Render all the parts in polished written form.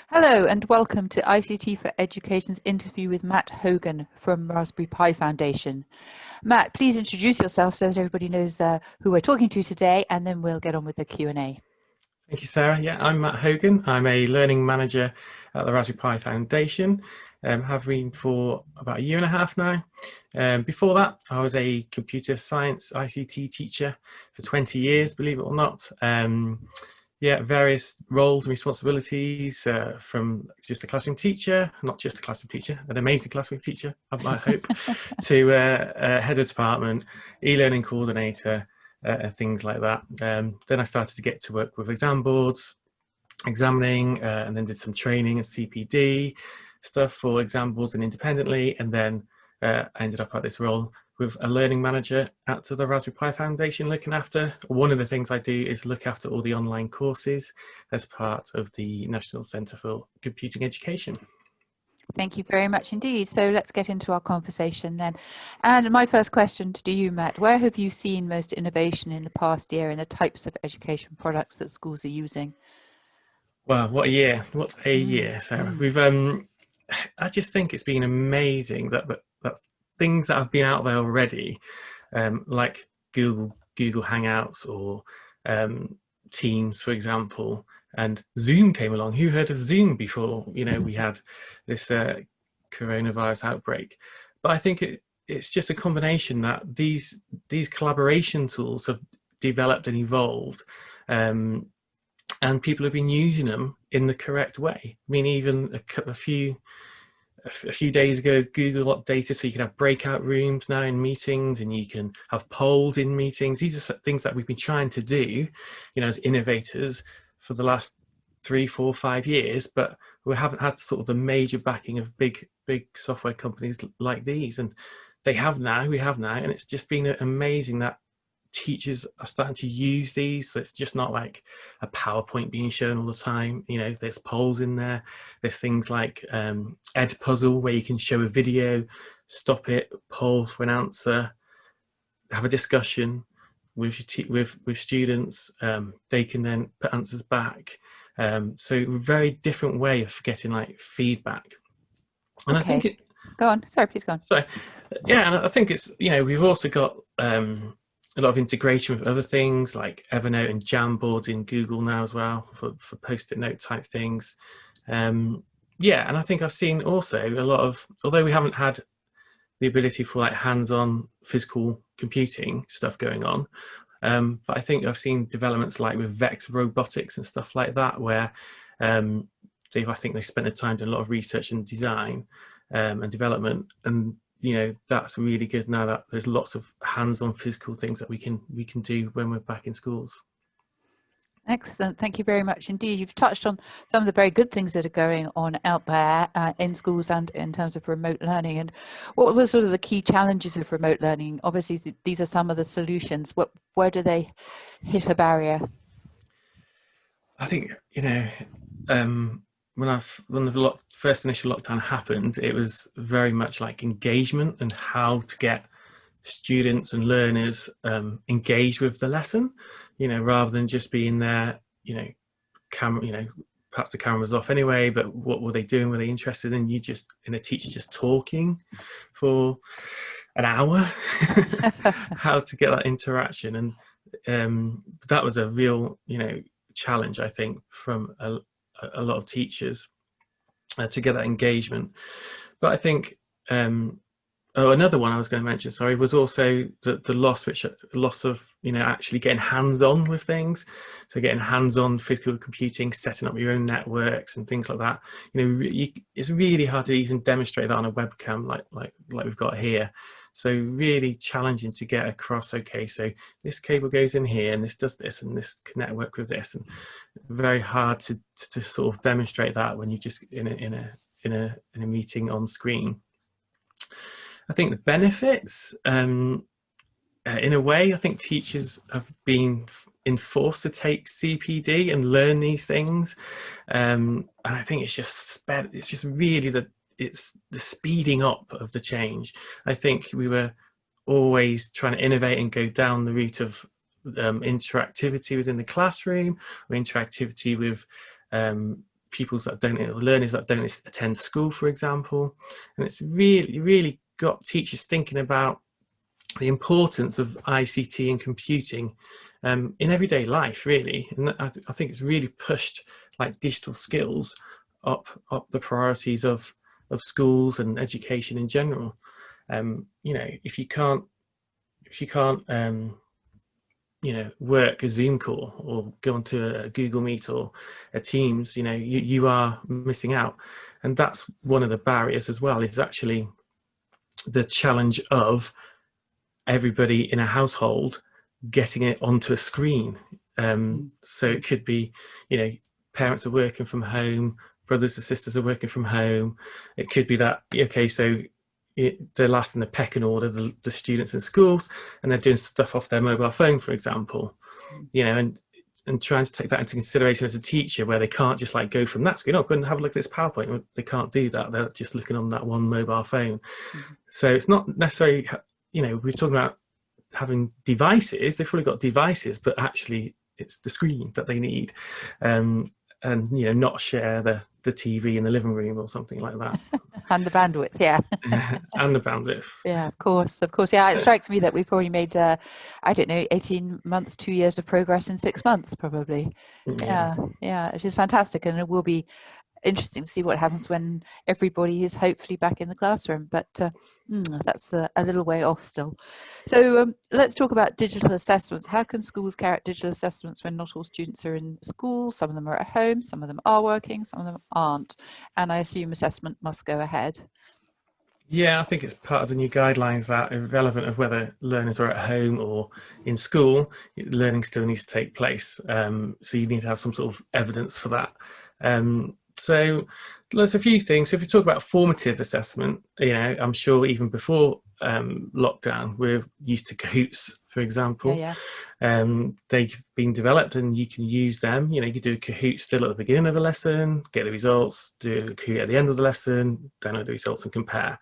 Hello and welcome to ICT for Education's interview with Matt Hogan from Raspberry Pi Foundation. Matt, please introduce yourself so that everybody knows who we're talking to today, and then we'll get on with the Q&A. Thank you, Sarah. Yeah, I'm Matt Hogan. I'm a learning manager at the Raspberry Pi Foundation. Have been for about a year and a half now. Before that, I was a computer science ICT teacher for 20 years, believe it or not. Yeah, various roles and responsibilities, from just a classroom teacher, not just a classroom teacher, an amazing classroom teacher, I hope, to head of department, e-learning coordinator, things like that. Then I started to get to work with exam boards, examining, and then did some training and CPD stuff for exam boards and independently, and then I ended up at this role with a learning manager at the Raspberry Pi Foundation, looking after, one of the things I do is look after all the online courses as part of the National Centre for Computing Education. Thank you very much indeed. So let's get into our conversation then. And my first question to you, Matt, where have you seen most innovation in the past year in the types of education products that schools are using? Well, what a year. What a year, Sarah. We've I just think it's been amazing that things that have been out there already, like Google Hangouts or Teams, for example, and Zoom came along. Who heard of Zoom before, we had this coronavirus outbreak? But I think it's just a combination that these collaboration tools have developed and evolved, and people have been using them in the correct way. I mean, even a few days ago, Google updated so you can have breakout rooms now in meetings, and you can have polls in meetings. These are things that we've been trying to do, as innovators for the last 3, 4, 5 years, but we haven't had sort of the major backing of big software companies like these. And we have now, and it's just been amazing that teachers are starting to use these, so it's just not like a PowerPoint being shown all the time. There's polls in there. There's things like Edpuzzle, where you can show a video, stop it, poll for an answer, have a discussion with students. They can then put answers back. So a very different way of getting like feedback. And Okay. I think go on. Sorry, please go on. So yeah, and I think it's, we've also got a lot of integration with other things like Evernote and Jamboard in Google now as well for post-it note type things. Yeah, and I think I've seen also a lot of, although we haven't had the ability for like hands-on physical computing stuff going on, but I think I've seen developments like with Vex robotics and stuff like that, where I think they've spent the time doing a lot of research and design and development, and that's really good now that there's lots of hands-on physical things that we can do when we're back in schools. Excellent. Thank you very much indeed. You've touched on some of the very good things that are going on out there in schools and in terms of remote learning. And what were sort of the key challenges of remote learning? Obviously, these are some of the solutions. Where do they hit a barrier? I think, when the first initial lockdown happened, it was very much like engagement and how to get students and learners engaged with the lesson, rather than just being there, camera, perhaps the camera was off anyway, but what were they doing? Were they interested in a teacher just talking for an hour? How to get that interaction? And that was a real, challenge, I think, from a lot of teachers to get that engagement. But I think another one I was going to mention, sorry, was also the loss of actually getting hands-on with things. So getting hands-on physical computing, setting up your own networks and things like that. It's really hard to even demonstrate that on a webcam like we've got here. So really challenging to get across, okay, so this cable goes in here and this does this and this can network with this, and very hard to sort of demonstrate that when you're just in a meeting on screen. I think the benefits, in a way, I think teachers have been enforced to take CPD and learn these things, and I think it's just really it's the speeding up of the change. I think we were always trying to innovate and go down the route of interactivity within the classroom, or interactivity with pupils that don't, or learners that don't attend school, for example. And it's really got teachers thinking about the importance of ICT and computing in everyday life, really. And I think it's really pushed like digital skills up the priorities of schools and education in general. You know, if you can't you know, work a Zoom call or go onto a Google Meet or a Teams, you know, you are missing out. And that's one of the barriers as well, is actually the challenge of everybody in a household getting it onto a screen. So it could be, you know, parents are working from home, brothers and sisters are working from home. It could be that, okay, so they're last in the pecking order, the students in schools, and they're doing stuff off their mobile phone, for example, you know, and trying to take that into consideration as a teacher, where they can't just like go from that screen, oh, go and have a look at this PowerPoint. They can't do that. They're just looking on that one mobile phone. So it's not necessarily, you know, we're talking about having devices. They've probably got devices, but actually it's the screen that they need. And, you know, not share the TV in the living room or something like that. And the bandwidth, yeah. And the bandwidth. Yeah, of course. Yeah, it strikes me that we've probably made, I don't know, 18 months, 2 years of progress in 6 months, probably. Yeah, which is fantastic. And it will be interesting to see what happens when everybody is hopefully back in the classroom, but that's a little way off still. So let's talk about digital assessments. How can schools carry out digital assessments when not all students are in school? Some of them are at home, some of them are working, some of them aren't, and I assume assessment must go ahead. Yeah, I think it's part of the new guidelines that, irrelevant of whether learners are at home or in school, learning still needs to take place. So you need to have some sort of evidence for that. So there's a few things. So if we talk about formative assessment, you know, I'm sure even before lockdown, we're used to Kahoots, for example. They've been developed and you can use them. You know, you can do a Kahoot still at the beginning of the lesson, get the results, do a Kahoot at the end of the lesson, download the results and compare.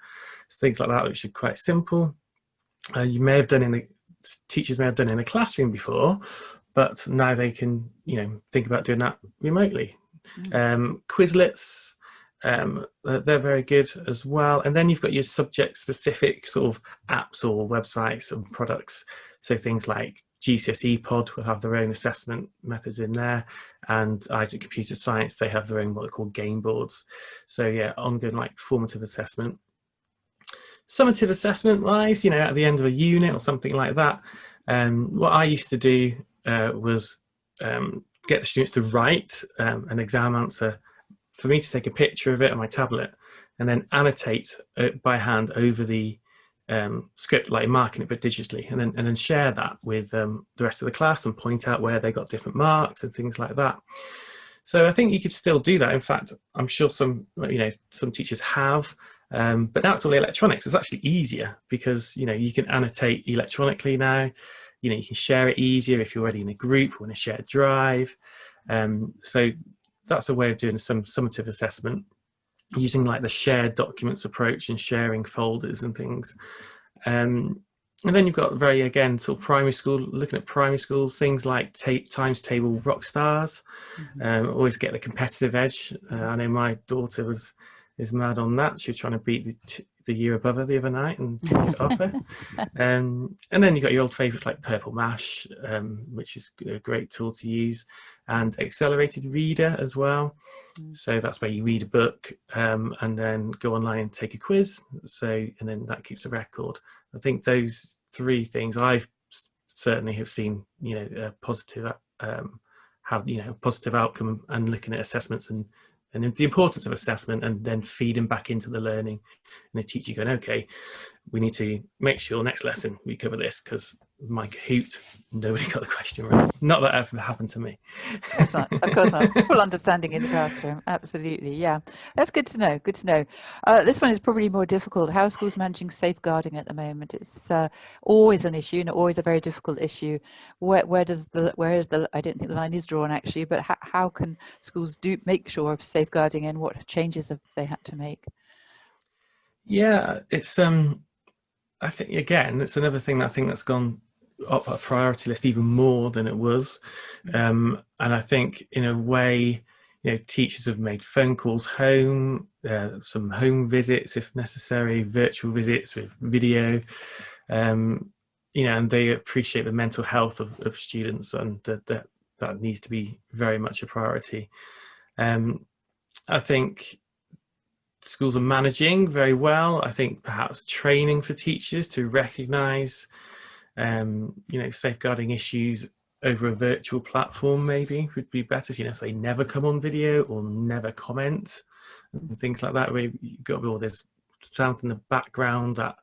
Things like that, which are quite simple. You may have done teachers may have done in a classroom before, but now they can, you know, think about doing that remotely. Quizlets, they're very good as well. And then you've got your subject specific sort of apps or websites and products. So things like GCSE Pod will have their own assessment methods in there, and Isaac Computer Science, they have their own what they call game boards. So yeah, ongoing like formative assessment. Summative assessment wise, you know, at the end of a unit or something like that, what I used to do was get the students to write an exam answer, for me to take a picture of it on my tablet and then annotate by hand over the script, like marking it but digitally, and then share that with the rest of the class and point out where they got different marks and things like that. So I think you could still do that. In fact, I'm sure some teachers have, but now it's all electronics. It's actually easier because, you know, you can annotate electronically now. You know, you can share it easier if you're already in a group or in a shared drive. So that's a way of doing some summative assessment, using like the shared documents approach and sharing folders and things. And then you've got again, sort of primary school, looking at primary schools, things like times table rock stars, always get the competitive edge. I know my daughter is mad on that. She was trying to beat the year above her the other night and took it off her. And then you've got your old favourites like Purple Mash, which is a great tool to use, and Accelerated Reader as well. So that's where you read a book and then go online and take a quiz. So, and then that keeps a record. I think those three things I've certainly have seen, you know, positive positive outcome, and looking at assessments and the importance of assessment, and then feeding back into the learning, and the teacher going, okay, we need to make sure next lesson we cover this, because my Kahoot, nobody got the question right. Not that ever happened to me. Of course not. Full understanding in the classroom. Absolutely. Yeah. That's good to know. Good to know. This one is probably more difficult. How are schools managing safeguarding at the moment? It's always an issue, and always a very difficult issue. Where is the, I don't think the line is drawn actually, but how can schools make sure of safeguarding, and what changes have they had to make? Yeah, it's I think again, it's another thing that I think that's gone up a priority list even more than it was, and I think in a way, teachers have made phone calls home, some home visits if necessary, virtual visits with video, and they appreciate the mental health of students, and that needs to be very much a priority. I think schools are managing very well. I think perhaps training for teachers to recognise, safeguarding issues over a virtual platform maybe would be better. So they never come on video or never comment and things like that. Where you've got all this sounds in the background that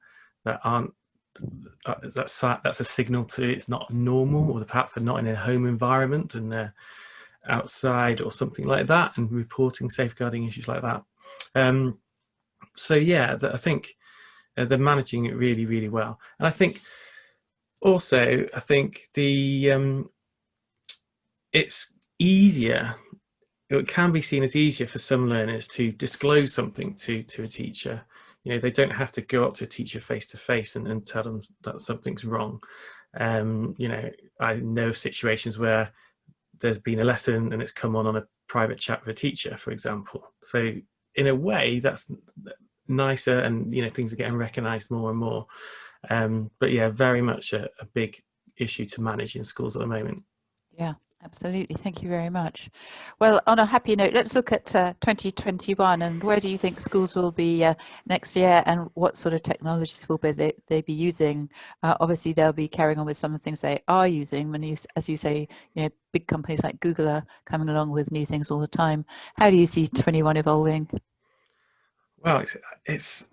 aren't. That's a signal to it's not normal, or perhaps they're not in a home environment and they're outside or something like that, and reporting safeguarding issues like that. I think they're managing it really, really well. And I think the it's easier. It can be seen as easier for some learners to disclose something to a teacher. They don't have to go up to a teacher face to face and tell them that something's wrong. I know of situations where there's been a lesson and it's come on a private chat with a teacher, for example. So in a way, that's nicer, and things are getting recognised more and more. But yeah, very much a big issue to manage in schools at the moment. Yeah, absolutely. Thank you very much. Well, on a happy note, let's look at 2021, and where do you think schools will be next year, and what sort of technologies will they be using? Obviously, they'll be carrying on with some of the things they are using. When as you say, big companies like Google are coming along with new things all the time. How do you see 21 evolving? Well, it's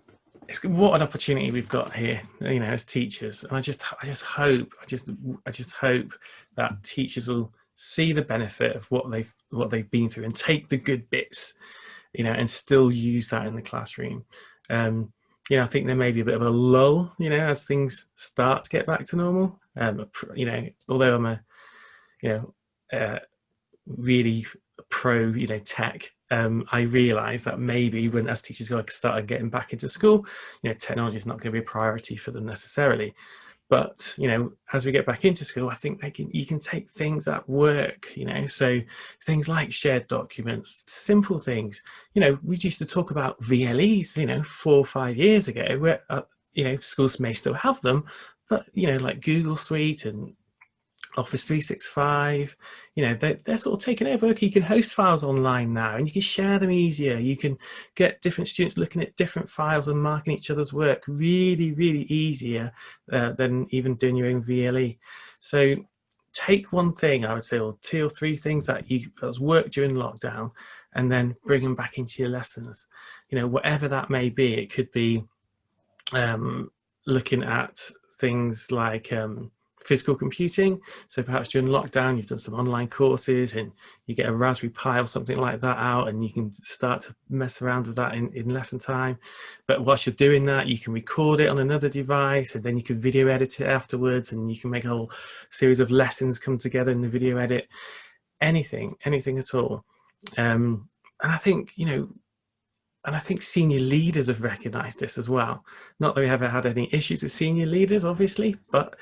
what an opportunity we've got here, as teachers. And I just hope that teachers will see the benefit of what they've been through and take the good bits, and still use that in the classroom. I think there may be a bit of a lull, as things start to get back to normal. Although I'm really pro, tech. I realise that maybe as teachers start getting back into school, technology is not going to be a priority for them necessarily. But as we get back into school, I think you can take things that work. So things like shared documents, simple things. We used to talk about VLEs, 4 or 5 years ago, where schools may still have them, but like Google Suite and Office 365, they're sort of taking over. You can host files online now, and you can share them easier. You can get different students looking at different files and marking each other's work really, really easier than even doing your own VLE. So take one thing, I would say, or 2 or 3 things that's worked during lockdown, and then bring them back into your lessons. Whatever that may be. It could be looking at things like physical computing. So perhaps during lockdown you've done some online courses and you get a Raspberry Pi or something like that out, and you can start to mess around with that in lesson time. But whilst you're doing that, you can record it on another device, and then you can video edit it afterwards, and you can make a whole series of lessons come together in the video edit. Anything at all. And I think senior leaders have recognised this as well. Not that we haven't had any issues with senior leaders, obviously, but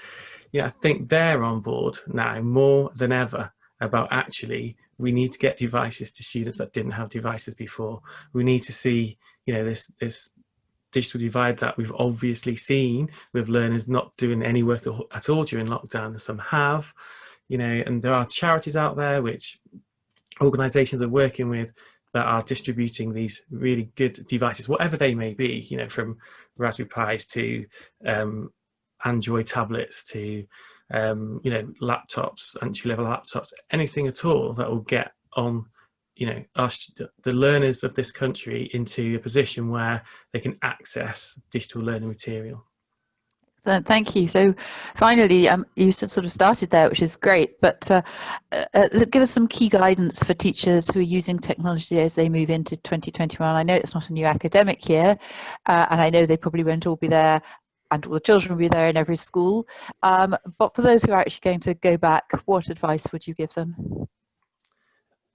I think they're on board now more than ever about actually we need to get devices to students that didn't have devices before. We need to see, this digital divide that we've obviously seen with learners not doing any work at all during lockdown. Some have, and there are charities out there which organisations are working with that are distributing these really good devices, whatever they may be, from Raspberry Pis to Android tablets to laptops, entry-level laptops, anything at all that will get on the learners of this country into a position where they can access digital learning material. So thank you. So finally, you sort of started there, which is great, but give us some key guidance for teachers who are using technology as they move into 2021. I know it's not a new academic year, and I know they probably won't all be there, and all the children will be there in every school. But for those who are actually going to go back, what advice would you give them?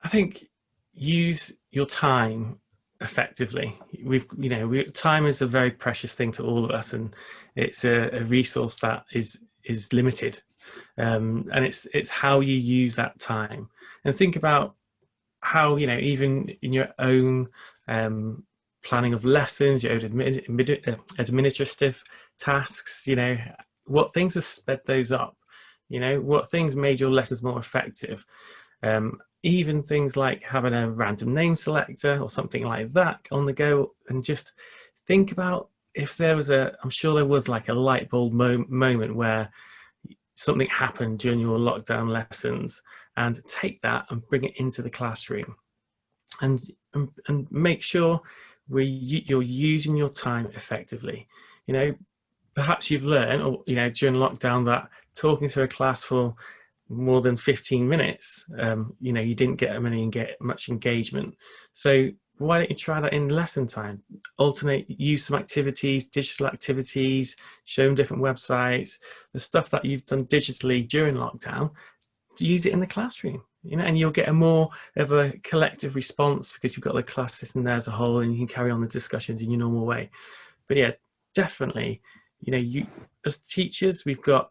I think use your time effectively. Time is a very precious thing to all of us, and it's a resource that is limited, and it's how you use that time. And think about how, even in your own planning of lessons, your own administrative tasks, what things have sped those up, what things made your lessons more effective. Even things like having a random name selector or something like that on the go, and just think about if there was I'm sure there was like a light bulb moment where something happened during your lockdown lessons, and take that and bring it into the classroom, and make sure you're using your time effectively. Perhaps you've learned, or during lockdown, that talking to a class for more than 15 minutes, you didn't get much engagement. So why don't you try that in lesson time? Use some activities, digital activities, show them different websites, the stuff that you've done digitally during lockdown, to use it in the classroom, and you'll get a more of a collective response because you've got the class system there as a whole, and you can carry on the discussions in your normal way. But yeah, definitely, you as teachers, we've got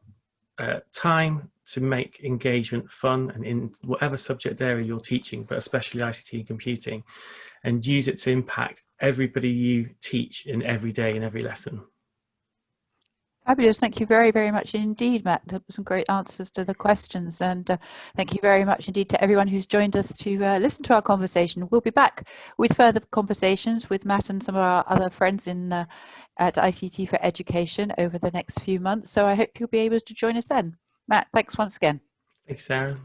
time to make engagement fun, and in whatever subject area you're teaching, but especially ICT and computing, and use it to impact everybody you teach in every day in every lesson. Fabulous. Thank you very, very much indeed, Matt. Some great answers to the questions. And thank you very much indeed to everyone who's joined us to listen to our conversation. We'll be back with further conversations with Matt and some of our other friends at ICT for Education over the next few months. So I hope you'll be able to join us then. Matt, thanks once again. Thanks, Sarah.